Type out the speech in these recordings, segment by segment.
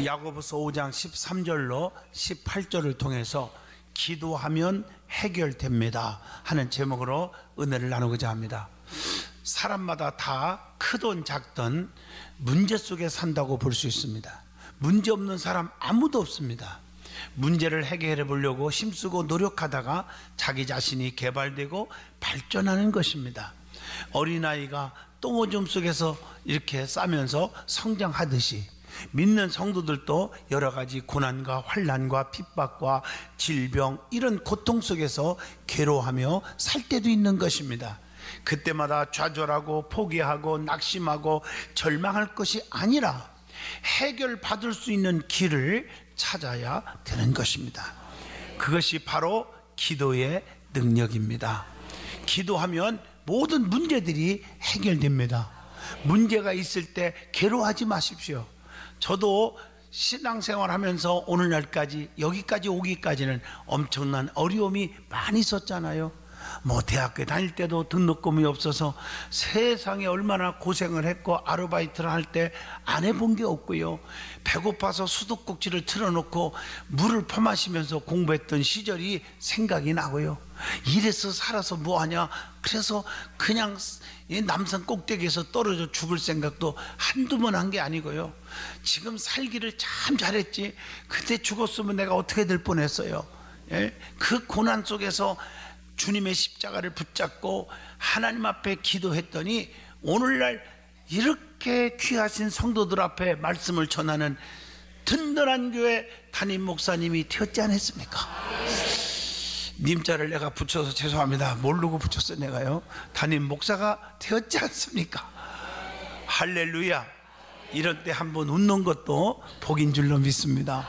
야고보서 5장 13절로 18절을 통해서 기도하면 해결됩니다 하는 제목으로 은혜를 나누고자 합니다. 사람마다 다 크든 작든 문제 속에 산다고 볼 수 있습니다. 문제 없는 사람 아무도 없습니다. 문제를 해결해 보려고 힘쓰고 노력하다가 자기 자신이 개발되고 발전하는 것입니다. 어린아이가 똥오줌 속에서 이렇게 싸면서 성장하듯이 믿는 성도들도 여러 가지 고난과 환난과 핍박과 질병 이런 고통 속에서 괴로워하며 살 때도 있는 것입니다. 그때마다 좌절하고 포기하고 낙심하고 절망할 것이 아니라 해결받을 수 있는 길을 찾아야 되는 것입니다. 그것이 바로 기도의 능력입니다. 기도하면 모든 문제들이 해결됩니다. 문제가 있을 때 괴로워하지 마십시오. 저도 신앙생활 하면서 오늘날까지 여기까지 오기까지는 엄청난 어려움이 많이 있었잖아요. 뭐 대학교에 다닐 때도 등록금이 없어서 세상에 얼마나 고생을 했고 아르바이트를 할 때 안 해본 게 없고요. 배고파서 수도꼭지를 틀어놓고 물을 퍼마시면서 공부했던 시절이 생각이 나고요. 이래서 살아서 뭐하냐, 그래서 그냥 남산 꼭대기에서 떨어져 죽을 생각도 한두 번 한 게 아니고요. 지금 살기를 참 잘했지, 그때 죽었으면 내가 어떻게 될 뻔했어요. 그 고난 속에서 주님의 십자가를 붙잡고 하나님 앞에 기도했더니 오늘날 이렇게 귀하신 성도들 앞에 말씀을 전하는 든든한 교회 담임 목사님이 되었지 않았습니까? 님자를 내가 붙여서 죄송합니다. 모르고 붙였어요. 내가요. 담임 목사가 되었지 않습니까? 할렐루야. 이런 때 한번 웃는 것도 복인 줄로 믿습니다.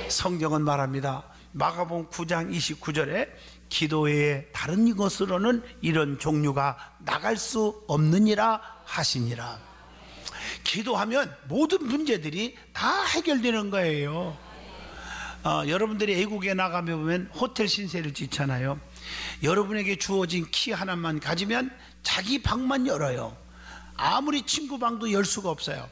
성경은 말합니다. 마가복음 9장 29절에 기도 외에 다른 것으로는 이런 종류가 나갈 수 없느니라 하시니라. 기도하면 모든 문제들이 다 해결되는 거예요. 여러분들이 외국에 나가면 보면 호텔 신세를 짓잖아요. 여러분에게 주어진 키 하나만 가지면 자기 방만 열어요. 아무리 친구 방도 열 수가 없어요.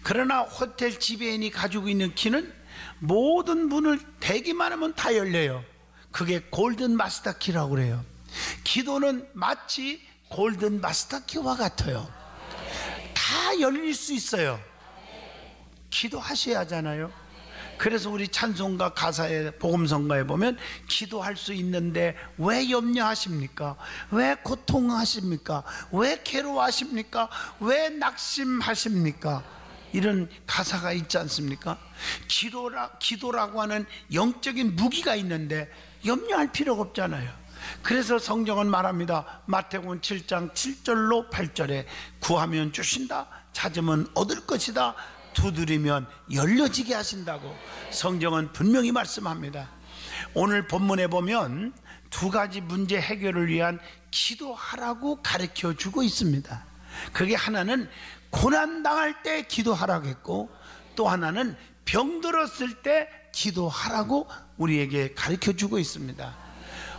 그러나 호텔 지배인이 가지고 있는 키는 모든 문을 대기만 하면 다 열려요. 그게 골든 마스터 키라고 그래요. 기도는 마치 골든 마스터 키와 같아요. 다 열릴 수 있어요. 기도하셔야 하잖아요. 그래서 우리 찬송가 가사에 복음성가에 보면 기도할 수 있는데 왜 염려하십니까? 왜 고통하십니까? 왜 괴로워하십니까? 왜 낙심하십니까? 이런 가사가 있지 않습니까? 기도라고 하는 영적인 무기가 있는데 염려할 필요가 없잖아요. 그래서 성경은 말합니다. 마태복음 7장 7절로 8절에 구하면 주신다, 찾으면 얻을 것이다, 두드리면 열려지게 하신다고 성경은 분명히 말씀합니다. 오늘 본문에 보면 두 가지 문제 해결을 위한 기도하라고 가르쳐 주고 있습니다. 그게 하나는 고난당할 때 기도하라고 했고, 또 하나는 병들었을 때 기도하라고 우리에게 가르쳐 주고 있습니다.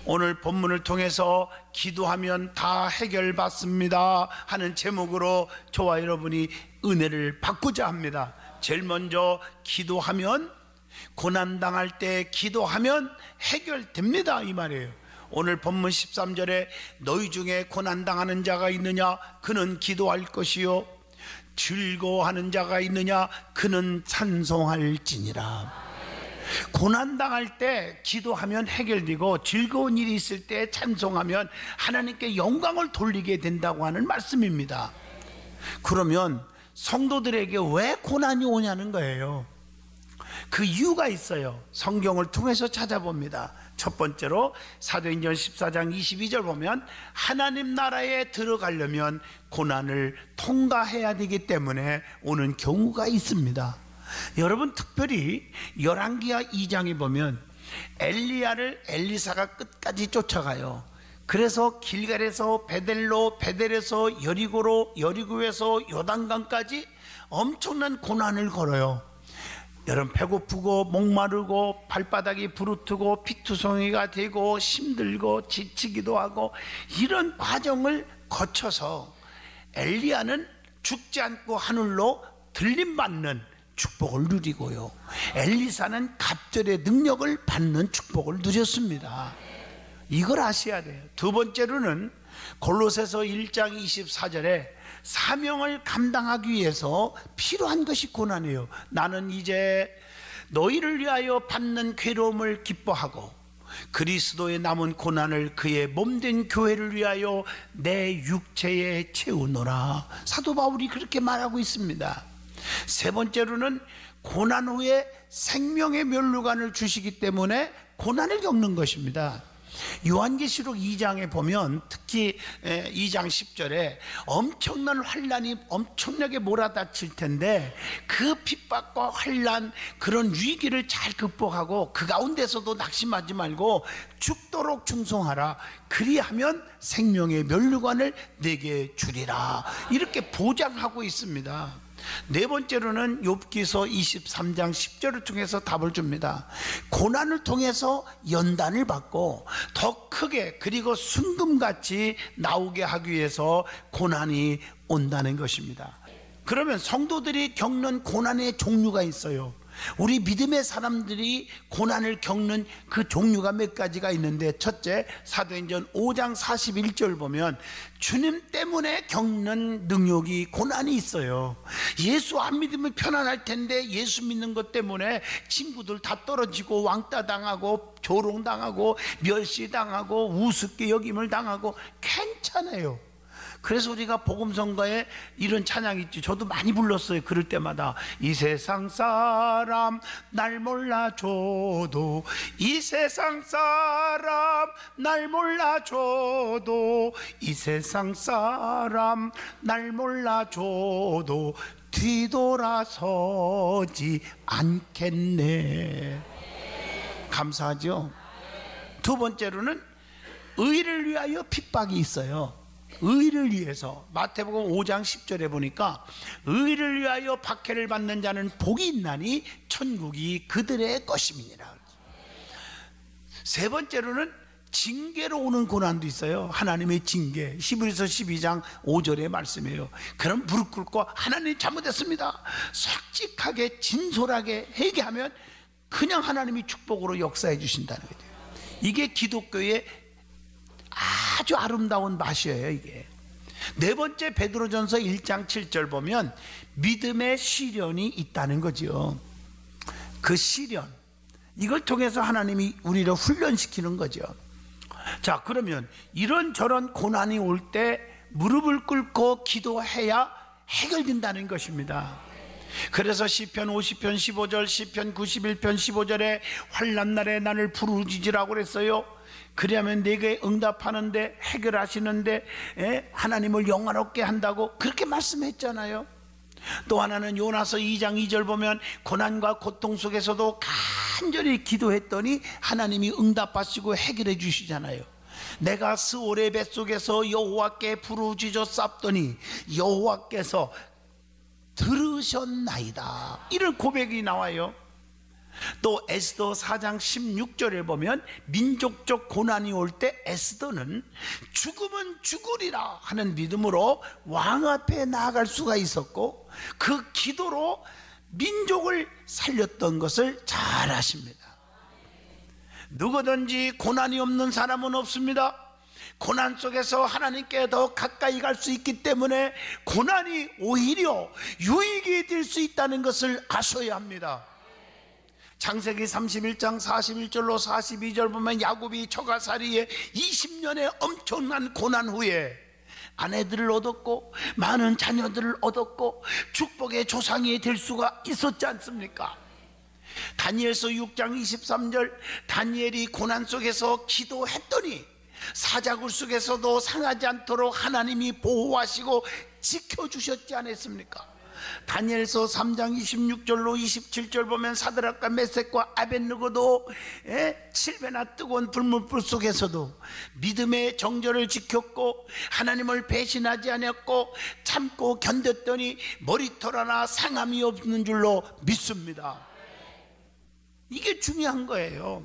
오늘 본문을 통해서 기도하면 다 해결받습니다 하는 제목으로 저와 여러분이 은혜를 받고자 합니다. 제일 먼저 기도하면, 고난당할 때 기도하면 해결됩니다 이 말이에요. 오늘 본문 13절에 너희 중에 고난당하는 자가 있느냐, 그는 기도할 것이요, 즐거워하는 자가 있느냐, 그는 찬송할지니라. 고난당할 때 기도하면 해결되고, 즐거운 일이 있을 때 찬송하면 하나님께 영광을 돌리게 된다고 하는 말씀입니다. 그러면 성도들에게 왜 고난이 오냐는 거예요. 그 이유가 있어요. 성경을 통해서 찾아봅니다. 첫 번째로 사도행전 14장 22절 보면 하나님 나라에 들어가려면 고난을 통과해야 되기 때문에 오는 경우가 있습니다. 여러분, 특별히 열왕기하 2장에 보면 엘리야를 엘리사가 끝까지 쫓아가요. 그래서 길갈에서 베델로, 베델에서 여리고로, 여리고에서 요단강까지 엄청난 고난을 걸어요. 여러분, 배고프고 목마르고 발바닥이 부르트고 피투성이가 되고 힘들고 지치기도 하고 이런 과정을 거쳐서 엘리야는 죽지 않고 하늘로 들림받는 축복을 누리고요, 엘리사는 갑절의 능력을 받는 축복을 누렸습니다. 이걸 아셔야 돼요. 두 번째로는 골로새서 1장 24절에 사명을 감당하기 위해서 필요한 것이 고난이에요. 나는 이제 너희를 위하여 받는 괴로움을 기뻐하고 그리스도의 남은 고난을 그의 몸된 교회를 위하여 내 육체에 채우노라. 사도 바울이 그렇게 말하고 있습니다. 세 번째로는 고난 후에 생명의 면류관을 주시기 때문에 고난을 겪는 것입니다. 요한계시록 2장에 보면 특히 2장 10절에 엄청난 환난이 엄청나게 몰아닥칠 텐데 그 핍박과 환난, 그런 위기를 잘 극복하고 그 가운데서도 낙심하지 말고 죽도록 충성하라. 그리하면 생명의 면류관을 내게 주리라. 이렇게 보장하고 있습니다. 네 번째로는 욥기서 23장 10절을 통해서 답을 줍니다. 고난을 통해서 연단을 받고 더 크게 그리고 순금같이 나오게 하기 위해서 고난이 온다는 것입니다. 그러면 성도들이 겪는 고난의 종류가 있어요. 우리 믿음의 사람들이 고난을 겪는 그 종류가 몇 가지가 있는데, 첫째, 사도행전 5장 41절 보면 주님 때문에 겪는 능력이 고난이 있어요. 예수 안 믿으면 편안할 텐데 예수 믿는 것 때문에 친구들 다 떨어지고 왕따 당하고 조롱당하고 멸시당하고 우습게 여김을 당하고 괜찮아요. 그래서 우리가 복음성가에 이런 찬양이 있지. 저도 많이 불렀어요. 그럴 때마다 이 세상 사람 날 몰라줘도, 이 세상 사람 날 몰라줘도, 이 세상 사람 날 몰라줘도 뒤돌아서지 않겠네. 감사하죠? 두 번째로는 의를 위하여 핍박이 있어요. 의를 위해서 마태복음 5장 10절에 보니까 의를 위하여 박해를 받는 자는 복이 있나니 천국이 그들의 것임이니라. 세 번째로는 징계로 오는 고난도 있어요. 하나님의 징계. 히브리서 12장 5절의 말씀이에요. 그럼 무릎 꿇고 하나님 잘못했습니다, 솔직하게 진솔하게 회개하면 그냥 하나님이 축복으로 역사해 주신다는 거죠. 이게 기독교의 아주 아름다운 맛이에요. 이게 네 번째, 베드로전서 1장 7절 보면 믿음의 시련이 있다는 거죠. 그 시련, 이걸 통해서 하나님이 우리를 훈련시키는 거죠. 자, 그러면 이런저런 고난이 올 때 무릎을 꿇고 기도해야 해결된다는 것입니다. 그래서 시편 50편 15절, 시편 91편 15절에 환난 날에 나를 부르짖으라고 그랬어요. 그러면 내게 응답하는데, 해결하시는데 하나님을 영화롭게 한다고 그렇게 말씀했잖아요. 또 하나는 요나서 2장 2절 보면 고난과 고통 속에서도 간절히 기도했더니 하나님이 응답하시고 해결해 주시잖아요. 내가 스올의 뱃속에서 여호와께 부르짖었사옵더니 여호와께서 들으셨나이다. 이런 고백이 나와요. 또 에스더 4장 16절에 보면 민족적 고난이 올 때 에스더는 죽으면 죽으리라 하는 믿음으로 왕 앞에 나아갈 수가 있었고 그 기도로 민족을 살렸던 것을 잘 아십니다. 누구든지 고난이 없는 사람은 없습니다. 고난 속에서 하나님께 더 가까이 갈 수 있기 때문에 고난이 오히려 유익이 될 수 있다는 것을 아셔야 합니다. 창세기 31장 41절로 42절 보면 야곱이 처가살이에 20년의 엄청난 고난 후에 아내들을 얻었고 많은 자녀들을 얻었고 축복의 조상이 될 수가 있었지 않습니까? 다니엘서 6장 23절, 다니엘이 고난 속에서 기도했더니 사자굴 속에서도 상하지 않도록 하나님이 보호하시고 지켜주셨지 않았습니까? 다니엘서 3장 26절로 27절 보면 사드락과 메섹과 아벳느고도 7배나 뜨거운 불문불 속에서도 믿음의 정절을 지켰고 하나님을 배신하지 않았고 참고 견뎠더니 머리털 하나 상함이 없는 줄로 믿습니다. 이게 중요한 거예요.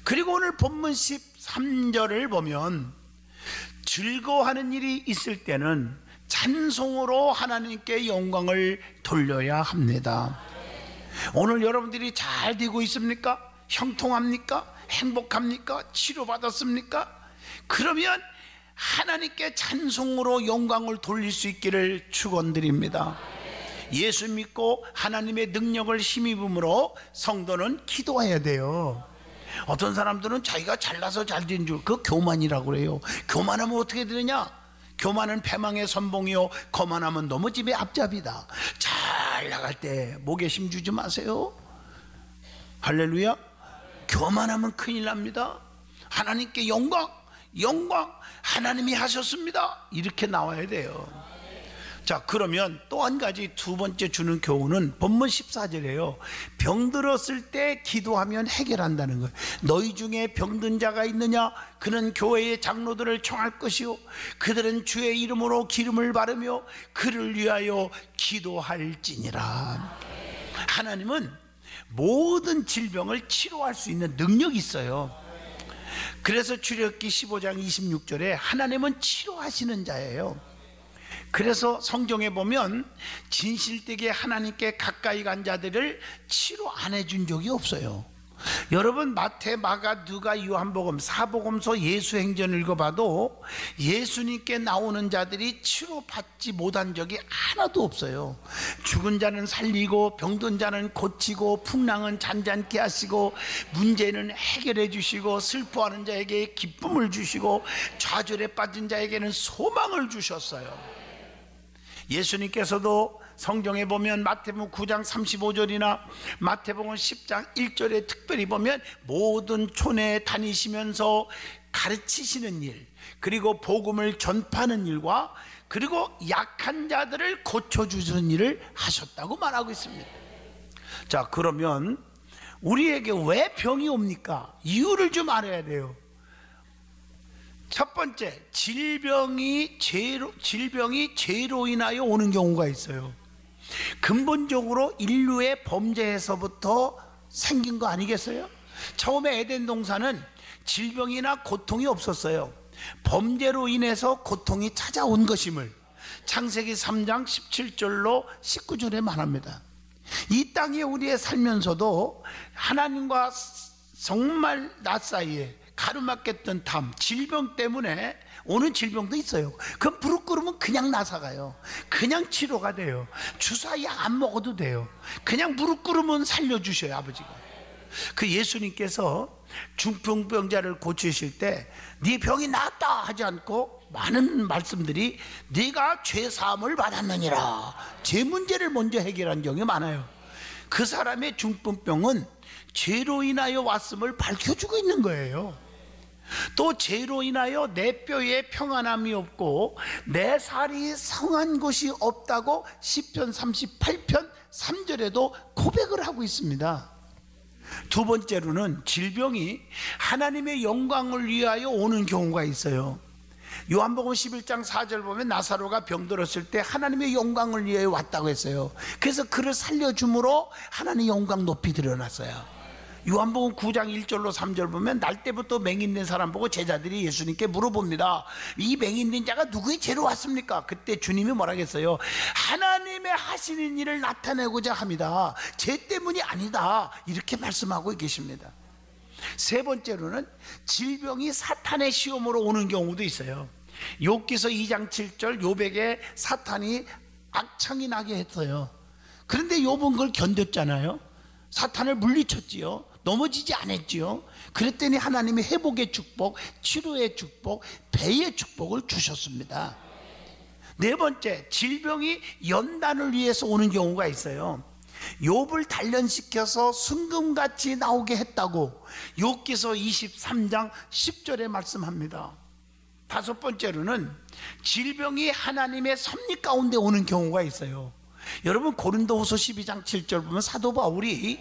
그리고 오늘 본문 13절을 보면 즐거워하는 일이 있을 때는 찬송으로 하나님께 영광을 돌려야 합니다. 오늘 여러분들이 잘 되고 있습니까? 형통합니까? 행복합니까? 치료받았습니까? 그러면 하나님께 찬송으로 영광을 돌릴 수 있기를 축원드립니다. 예수 믿고 하나님의 능력을 힘입음으로 성도는 기도해야 돼요. 어떤 사람들은 자기가 잘나서 잘 된 줄, 그 교만이라고 그래요. 교만하면 어떻게 되느냐? 교만은 패망의 선봉이요 거만하면 넘어짐의 앞잡이다. 잘 나갈 때 목에 힘주지 마세요. 할렐루야. 교만하면 큰일 납니다. 하나님께 영광 하나님이 하셨습니다, 이렇게 나와야 돼요. 자, 그러면 또 한 가지, 두 번째 주는 교훈은 본문 14절이에요. 병들었을 때 기도하면 해결한다는 거예요. 너희 중에 병든 자가 있느냐? 그는 교회의 장로들을 청할 것이요 그들은 주의 이름으로 기름을 바르며 그를 위하여 기도할지니라. 하나님은 모든 질병을 치료할 수 있는 능력이 있어요. 그래서 출애굽기 15장 26절에 하나님은 치료하시는 자예요. 그래서 성경에 보면 진실되게 하나님께 가까이 간 자들을 치료 안 해준 적이 없어요. 여러분, 마태, 마가, 누가, 요한복음, 사복음서, 예수행전 읽어봐도 예수님께 나오는 자들이 치료받지 못한 적이 하나도 없어요. 죽은 자는 살리고 병든 자는 고치고 풍랑은 잔잔케 하시고 문제는 해결해 주시고 슬퍼하는 자에게 기쁨을 주시고 좌절에 빠진 자에게는 소망을 주셨어요. 예수님께서도 성경에 보면 마태복음 9장 35절이나 마태복음 10장 1절에 특별히 보면 모든 촌에 다니시면서 가르치시는 일, 그리고 복음을 전파하는 일과 그리고 약한 자들을 고쳐주시는 일을 하셨다고 말하고 있습니다. 자, 그러면 우리에게 왜 병이 옵니까? 이유를 좀 알아야 돼요. 첫 번째, 질병이 죄로 인하여 오는 경우가 있어요. 근본적으로 인류의 범죄에서부터 생긴 거 아니겠어요? 처음에 에덴 동산은 질병이나 고통이 없었어요. 범죄로 인해서 고통이 찾아온 것임을 창세기 3장 17절로 19절에 말합니다. 이 땅에 우리의 살면서도 하나님과 정말 낮 사이에 가로막혔던 담, 질병 때문에 오는 질병도 있어요. 그럼 무릎 꿇으면 그냥 나사가요. 그냥 치료가 돼요. 주사약 안 먹어도 돼요. 그냥 무릎 꿇으면 살려주셔요, 아버지가. 그 예수님께서 중풍병자를 고치실 때 네 병이 낫다 하지 않고 많은 말씀들이 네가 죄사함을 받았느니라, 죄 문제를 먼저 해결한 경우가 많아요. 그 사람의 중풍병은 죄로 인하여 왔음을 밝혀주고 있는 거예요. 또 죄로 인하여 내 뼈에 평안함이 없고 내 살이 성한 곳이 없다고 시편 38편 3절에도 고백을 하고 있습니다. 두 번째로는 질병이 하나님의 영광을 위하여 오는 경우가 있어요. 요한복음 11장 4절 보면 나사로가 병들었을 때 하나님의 영광을 위하여 왔다고 했어요. 그래서 그를 살려줌으로 하나님의 영광 높이 드러났어요. 요한복음 9장 1절로 3절 보면 날 때부터 맹인된 사람 보고 제자들이 예수님께 물어봅니다. 이 맹인된 자가 누구의 죄로 왔습니까? 그때 주님이 뭐라겠어요? 하나님의 하시는 일을 나타내고자 합니다. 죄 때문이 아니다, 이렇게 말씀하고 계십니다. 세 번째로는 질병이 사탄의 시험으로 오는 경우도 있어요. 욥기서 2장 7절, 욥에게 사탄이 악청이 나게 했어요. 그런데 욥은 그걸 견뎠잖아요. 사탄을 물리쳤지요. 넘어지지 않았지요. 그랬더니 하나님이 회복의 축복, 치료의 축복, 배의 축복을 주셨습니다. 네 번째, 질병이 연단을 위해서 오는 경우가 있어요. 욥을 단련시켜서 순금같이 나오게 했다고 욥기서 23장 10절에 말씀합니다. 다섯 번째로는 질병이 하나님의 섭리 가운데 오는 경우가 있어요. 여러분, 고린도후서 12장 7절 보면 사도 바울이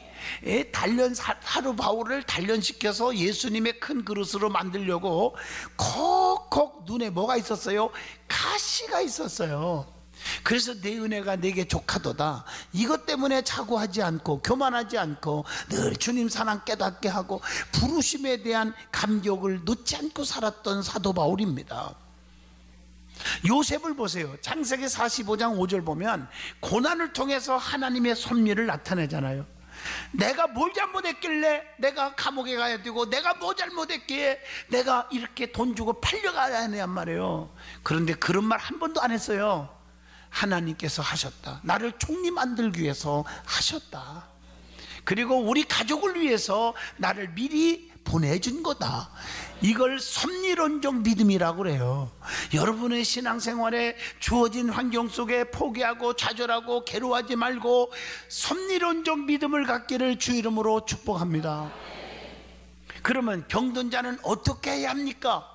사도 바울을 단련시켜서 예수님의 큰 그릇으로 만들려고 콕콕 눈에 뭐가 있었어요? 가시가 있었어요. 그래서 내 은혜가 내게 족하도다, 이것 때문에 자고하지 않고 교만하지 않고 늘 주님 사랑 깨닫게 하고 부르심에 대한 감격을 놓지 않고 살았던 사도 바울입니다. 요셉을 보세요. 창세기 45장 5절 보면 고난을 통해서 하나님의 섭리를 나타내잖아요. 내가 뭘 잘못했길래 내가 감옥에 가야 되고, 내가 뭐 잘못했기에 내가 이렇게 돈 주고 팔려가야 하냔 말이에요. 그런데 그런 말 한 번도 안 했어요. 하나님께서 하셨다. 나를 총리 만들기 위해서 하셨다. 그리고 우리 가족을 위해서 나를 미리 보내준 거다. 이걸 섭리론적 믿음이라고 그래요. 여러분의 신앙생활에 주어진 환경 속에 포기하고 좌절하고 괴로워하지 말고 섭리론적 믿음을 갖기를 주 이름으로 축복합니다. 그러면 병든 자는 어떻게 해야 합니까?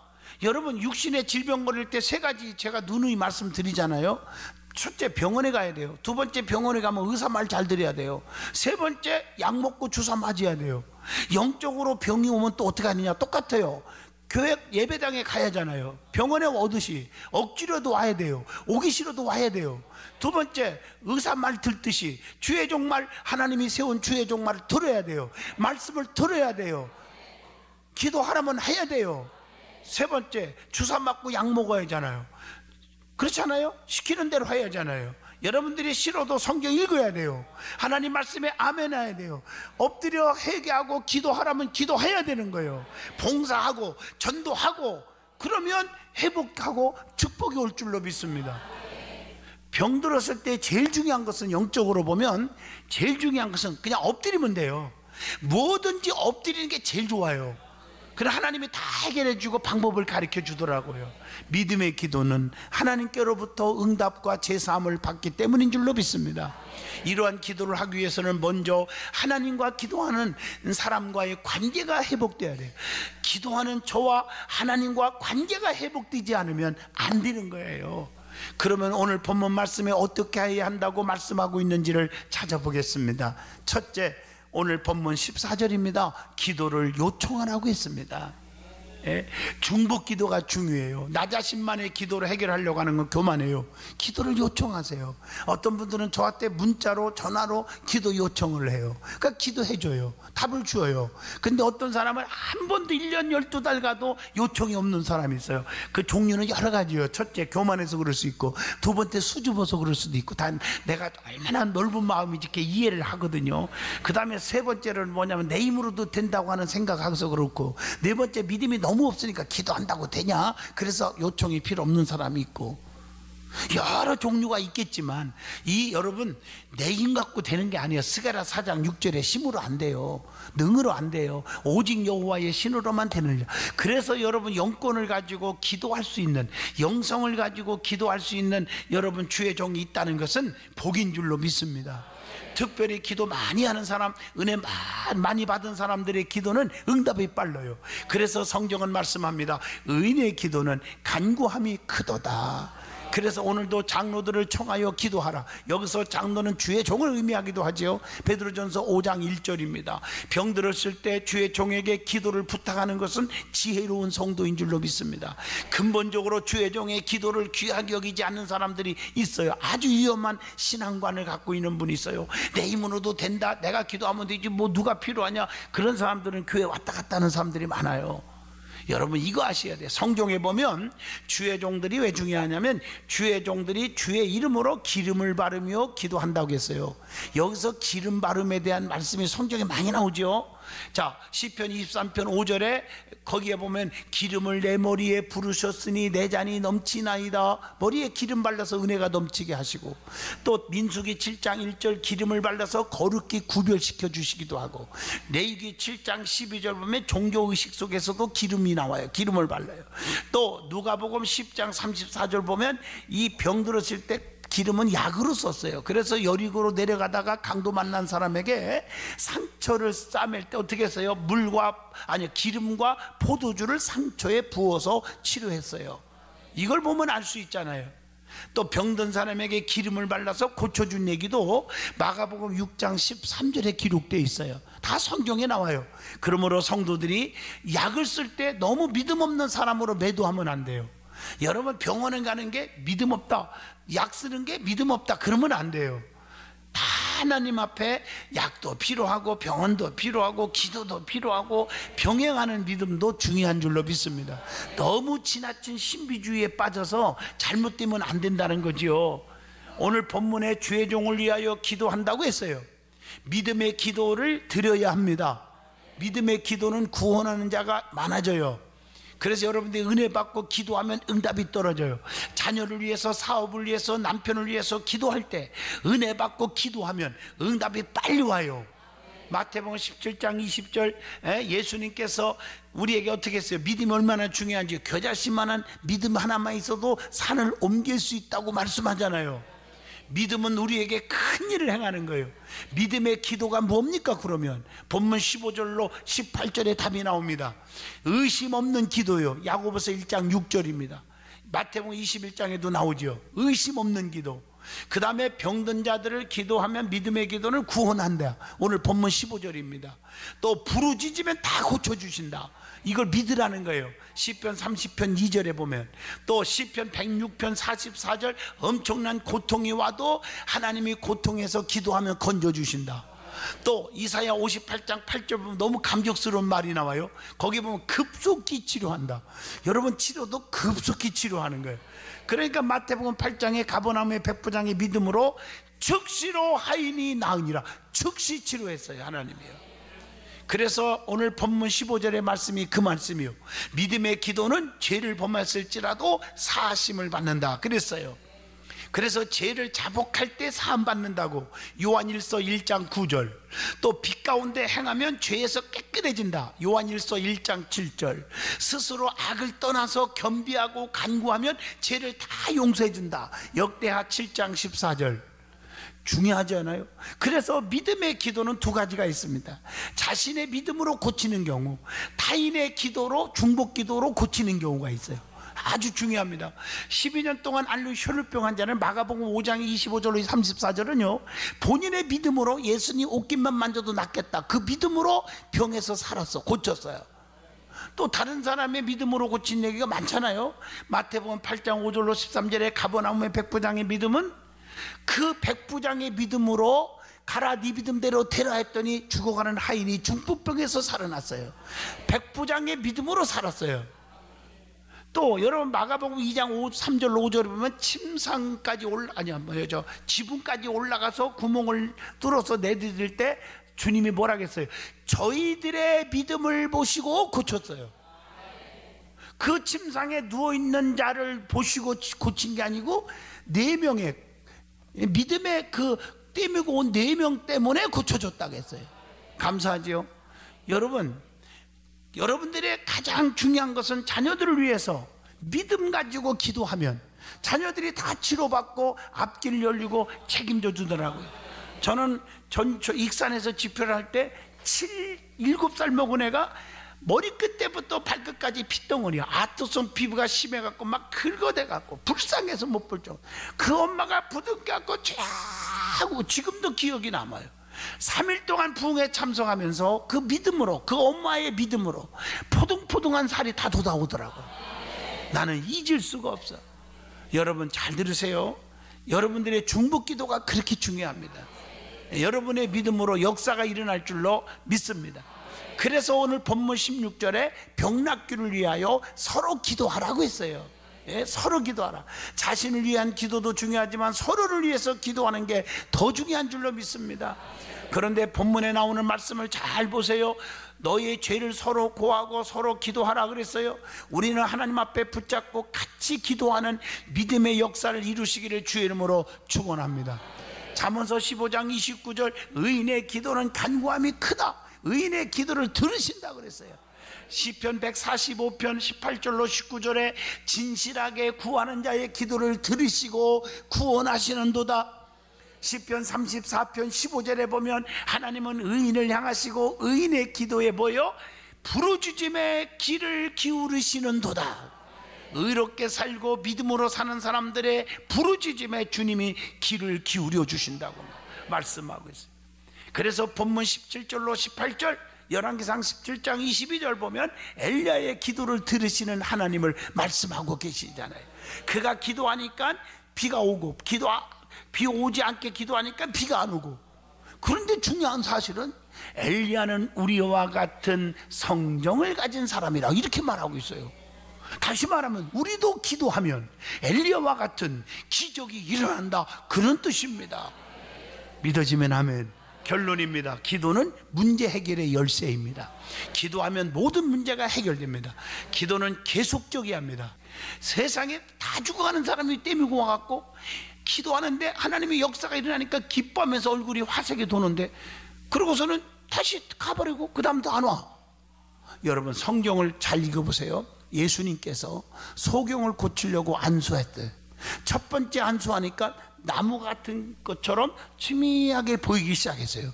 여러분, 육신의 질병 걸릴 때 세 가지 제가 누누이 말씀드리잖아요. 첫째, 병원에 가야 돼요. 두 번째, 병원에 가면 의사 말 잘 들어야 돼요. 세 번째, 약 먹고 주사 맞아야 돼요. 영적으로 병이 오면 또 어떻게 하느냐? 똑같아요. 교회 예배당에 가야 하잖아요. 병원에 오듯이 억지로도 와야 돼요. 오기 싫어도 와야 돼요. 두 번째, 의사 말 듣듯이 주의 종말, 하나님이 세운 주의 종말을 들어야 돼요. 말씀을 들어야 돼요. 기도하라면 해야 돼요. 세 번째, 주사 맞고 약 먹어야 하잖아요. 그렇잖아요? 시키는 대로 해야 하잖아요. 여러분들이 싫어도 성경 읽어야 돼요. 하나님 말씀에 아멘 해야 돼요. 엎드려 회개하고 기도하라면 기도해야 되는 거예요. 봉사하고 전도하고, 그러면 회복하고 축복이 올 줄로 믿습니다. 병 들었을 때 제일 중요한 것은, 영적으로 보면 제일 중요한 것은 그냥 엎드리면 돼요. 뭐든지 엎드리는 게 제일 좋아요. 그래, 하나님이 다 해결해 주고 방법을 가르쳐 주더라고요. 믿음의 기도는 하나님께로부터 응답과 제사함을 받기 때문인 줄로 믿습니다. 이러한 기도를 하기 위해서는 먼저 하나님과 기도하는 사람과의 관계가 회복돼야 돼요. 기도하는 저와 하나님과 관계가 회복되지 않으면 안 되는 거예요. 그러면 오늘 본문 말씀에 어떻게 해야 한다고 말씀하고 있는지를 찾아보겠습니다. 첫째, 오늘 본문 14절입니다. 기도를 요청하라고 했습니다. 중복 기도가 중요해요. 나 자신만의 기도로 해결하려고 하는 건 교만해요. 기도를 요청하세요. 어떤 분들은 저한테 문자로 전화로 기도 요청을 해요. 그러니까 기도해줘요. 답을 주어요. 근데 어떤 사람은 한 번도 1년 12달 가도 요청이 없는 사람이 있어요. 그 종류는 여러 가지예요. 첫째, 교만해서 그럴 수 있고, 두 번째, 수줍어서 그럴 수도 있고, 단 내가 얼마나 넓은 마음이지 이렇게 이해를 하거든요. 그 다음에 세 번째는 뭐냐면 내 힘으로도 된다고 하는 생각하고서 그렇고, 네 번째, 믿음이 너무 없으니까 기도한다고 되냐? 그래서 요청이 필요 없는 사람이 있고, 여러 종류가 있겠지만, 여러분, 내 힘 갖고 되는 게 아니에요. 스가랴 4장 6절에 힘으로 안 돼요. 능으로 안 돼요. 오직 여호와의 신으로만 되느니라. 그래서 여러분, 영권을 가지고 기도할 수 있는, 영성을 가지고 기도할 수 있는 여러분 주의 종이 있다는 것은 복인 줄로 믿습니다. 특별히 기도 많이 하는 사람, 은혜 많이 받은 사람들의 기도는 응답이 빨라요. 그래서 성경은 말씀합니다. 의인의 기도는 간구함이 크도다. 그래서 오늘도 장로들을 청하여 기도하라. 여기서 장로는 주의 종을 의미하기도 하죠. 베드로전서 5장 1절입니다. 병 들었을 때 주의 종에게 기도를 부탁하는 것은 지혜로운 성도인 줄로 믿습니다. 근본적으로 주의 종의 기도를 귀하게 여기지 않는 사람들이 있어요. 아주 위험한 신앙관을 갖고 있는 분이 있어요. 내 힘으로도 된다, 내가 기도하면 되지, 뭐 누가 필요하냐. 그런 사람들은 교회 왔다 갔다 하는 사람들이 많아요. 여러분, 이거 아셔야 돼요. 성경에 보면 주의 종들이 왜 중요하냐면, 주의 종들이 주의 이름으로 기름을 바르며 기도한다고 했어요. 여기서 기름 바름에 대한 말씀이 성경에 많이 나오죠. 자, 시편 23편 5절에 거기에 보면 기름을 내 머리에 부르셨으니 내 잔이 넘치나이다. 머리에 기름 발라서 은혜가 넘치게 하시고, 또 민수기 7장 1절 기름을 발라서 거룩히 구별시켜 주시기도 하고, 레위기 7장 12절 보면 종교의식 속에서도 기름이 나와요. 기름을 발라요. 또 누가복음 10장 34절 보면 이 병 들었을 때 기름은 약으로 썼어요. 그래서 여리고로 내려가다가 강도 만난 사람에게 상처를 싸맬 때 어떻게 했어요? 기름과 포도주를 상처에 부어서 치료했어요. 이걸 보면 알 수 있잖아요. 또 병든 사람에게 기름을 발라서 고쳐준 얘기도 마가복음 6장 13절에 기록되어 있어요. 다 성경에 나와요. 그러므로 성도들이 약을 쓸 때 너무 믿음 없는 사람으로 매도하면 안 돼요. 여러분, 병원에 가는 게 믿음 없다, 약 쓰는 게 믿음 없다, 그러면 안 돼요. 다 하나님 앞에 약도 필요하고 병원도 필요하고 기도도 필요하고 병행하는 믿음도 중요한 줄로 믿습니다. 너무 지나친 신비주의에 빠져서 잘못되면 안 된다는 거지요. 오늘 본문에 주의 종을 위하여 기도한다고 했어요. 믿음의 기도를 드려야 합니다. 믿음의 기도는 구원하는 자가 많아져요. 그래서 여러분들이 은혜 받고 기도하면 응답이 떨어져요. 자녀를 위해서, 사업을 위해서, 남편을 위해서 기도할 때 은혜 받고 기도하면 응답이 빨리 와요. 마태복음 17장 20절 예수님께서 우리에게 어떻게 했어요? 믿음이 얼마나 중요한지, 겨자씨만한 믿음 하나만 있어도 산을 옮길 수 있다고 말씀하잖아요. 믿음은 우리에게 큰 일을 행하는 거예요. 믿음의 기도가 뭡니까? 그러면 본문 15절로 18절에 답이 나옵니다. 의심 없는 기도요. 야고보서 1장 6절입니다. 마태복음 21장에도 나오죠. 의심 없는 기도. 그 다음에 병든 자들을 기도하면 믿음의 기도는 구원한다. 오늘 본문 15절입니다. 또 부르짖으면 다 고쳐주신다. 이걸 믿으라는 거예요. 시편 30편 2절에 보면, 또 시편 106편 44절 엄청난 고통이 와도 하나님이 고통에서 기도하면 건져주신다. 또 이사야 58장 8절 보면 너무 감격스러운 말이 나와요. 거기 보면 급속히 치료한다. 여러분, 치료도 급속히 치료하는 거예요. 그러니까 마태복음 8장에 가버나움의 백부장의 믿음으로 즉시로 하인이 나으니라. 즉시 치료했어요, 하나님이요. 그래서 오늘 본문 15절의 말씀이 그 말씀이요. 믿음의 기도는 죄를 범했을지라도 사하심을 받는다 그랬어요. 그래서 죄를 자복할 때 사함 받는다고 요한일서 1장 9절, 또 빛 가운데 행하면 죄에서 깨끗해진다 요한일서 1장 7절, 스스로 악을 떠나서 겸비하고 간구하면 죄를 다 용서해 준다 역대하 7장 14절. 중요하지 않아요? 그래서 믿음의 기도는 두 가지가 있습니다. 자신의 믿음으로 고치는 경우, 타인의 기도로, 중복 기도로 고치는 경우가 있어요. 아주 중요합니다. 12년 동안 앓는 혈루병 환자는 마가복음 5장 25절로 34절은요, 본인의 믿음으로 예수님 옷깃만 만져도 낫겠다, 그 믿음으로 병에서 살았어, 고쳤어요. 또 다른 사람의 믿음으로 고친 얘기가 많잖아요. 마태복음 8장 5절로 13절에 가버나움의 백부장의 믿음은 그 백부장의 믿음으로 가라 네 믿음대로 되라 했더니 죽어가는 하인이 중풍병에서 살아났어요. 백부장의 믿음으로 살았어요. 또 여러분 마가복음 2장 3절로 5절에 보면 침상까지 지붕까지 올라가서 구멍을 뚫어서 내디딜 때 주님이 뭐라 했어요? 저희들의 믿음을 보시고 고쳤어요. 그 침상에 누워있는 자를 보시고 고친 게 아니고 4명의 믿음의 그 떼밀고 온 4명 때문에 고쳐줬다고 했어요. 감사하지요? 여러분, 여러분들의 가장 중요한 것은 자녀들을 위해서 믿음 가지고 기도하면 자녀들이 다 치료받고 앞길 열리고 책임져 주더라고요. 저는 익산에서 집회를 할 때 7살 먹은 애가 머리끝 때부터 발끝까지 핏덩어리야. 아토성 피부가 심해갖고 막 긁어대갖고 불쌍해서 못 볼 정도. 그 엄마가 부둥켜갖고 쫙 하고 지금도 기억이 남아요. 3일 동안 부흥회 참석하면서 그 믿음으로, 그 엄마의 믿음으로 포동포동한 살이 다 돋아오더라고요. 나는 잊을 수가 없어. 여러분 잘 들으세요. 여러분들의 중복 기도가 그렇게 중요합니다. 여러분의 믿음으로 역사가 일어날 줄로 믿습니다. 그래서 오늘 본문 16절에 병낫기를 위하여 서로 기도하라고 했어요. 서로 기도하라. 자신을 위한 기도도 중요하지만 서로를 위해서 기도하는 게 더 중요한 줄로 믿습니다. 그런데 본문에 나오는 말씀을 잘 보세요. 너희의 죄를 서로 고하고 서로 기도하라 그랬어요. 우리는 하나님 앞에 붙잡고 같이 기도하는 믿음의 역사를 이루시기를 주의 이름으로 축원합니다. 잠언서 15장 29절 의인의 기도는 간구함이 크다. 의인의 기도를 들으신다 그랬어요. 시편 145편 18절로 19절에 진실하게 구하는 자의 기도를 들으시고 구원하시는도다. 시편 34편 15절에 보면 하나님은 의인을 향하시고 의인의 기도에 보여 부르짖음의 귀를 기울이시는도다. 의롭게 살고 믿음으로 사는 사람들의 부르짖음에 주님이 귀를 기울여 주신다고 말씀하고 있어요. 그래서 본문 17절로 18절 열왕기상 17장 22절 보면 엘리야의 기도를 들으시는 하나님을 말씀하고 계시잖아요. 그가 기도하니까 비가 오고 비 오지 않게 기도하니까 비가 안 오고. 그런데 중요한 사실은 엘리야는 우리와 같은 성정을 가진 사람이라 이렇게 말하고 있어요. 다시 말하면 우리도 기도하면 엘리야와 같은 기적이 일어난다, 그런 뜻입니다. 믿어지면 아멘. 결론입니다. 기도는 문제 해결의 열쇠입니다. 기도하면 모든 문제가 해결됩니다. 기도는 계속적이어야 합니다. 세상에 다 죽어가는 사람이 떼밀고 와갖고 기도하는데 하나님의 역사가 일어나니까 기뻐하면서 얼굴이 화색이 도는데, 그러고서는 다시 가버리고 그 다음도 안 와. 여러분, 성경을 잘 읽어보세요. 예수님께서 소경을 고치려고 안수했대. 첫 번째 안수하니까 나무 같은 것처럼 희미하게 보이기 시작했어요.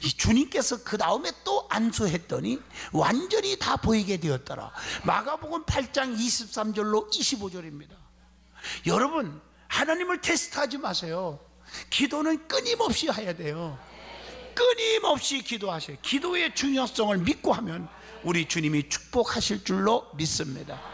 이 주님께서 그 다음에 또 안수했더니 완전히 다 보이게 되었더라. 마가복음 8장 23절로 25절입니다. 여러분, 하나님을 테스트하지 마세요. 기도는 끊임없이 해야 돼요. 끊임없이 기도하세요. 기도의 중요성을 믿고 하면 우리 주님이 축복하실 줄로 믿습니다.